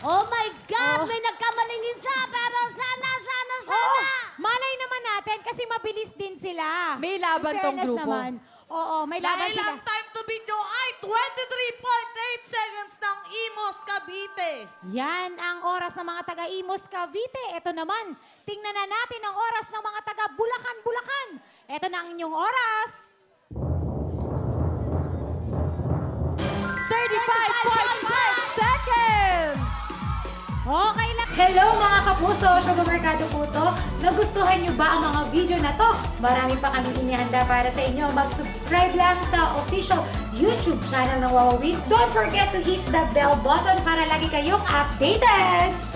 Oh my God! Oh. May nagkamaling isa, pero sana. Malay naman natin kasi mabilis din sila. May laban In tong fairness grupo. Naman. Oo, may laban Dahil sila. ang time to beat nyo ay 23.8 seconds ng Imos Cavite. Yan ang oras ng mga taga Imos Cavite. Ito naman, tingnan na natin ang oras ng mga taga Bulacan. Ito na ang inyong oras. 35.5 seconds! Okay lang. Hello mga kapuso! Sugar Mercado po to. Nagustuhan nyo ba ang mga video na to? Marami pa kami inihanda para sa inyo. Mag-subscribe lang sa official YouTube channel ng Wawa Wings. Don't forget to hit the bell button para lagi kayong updated!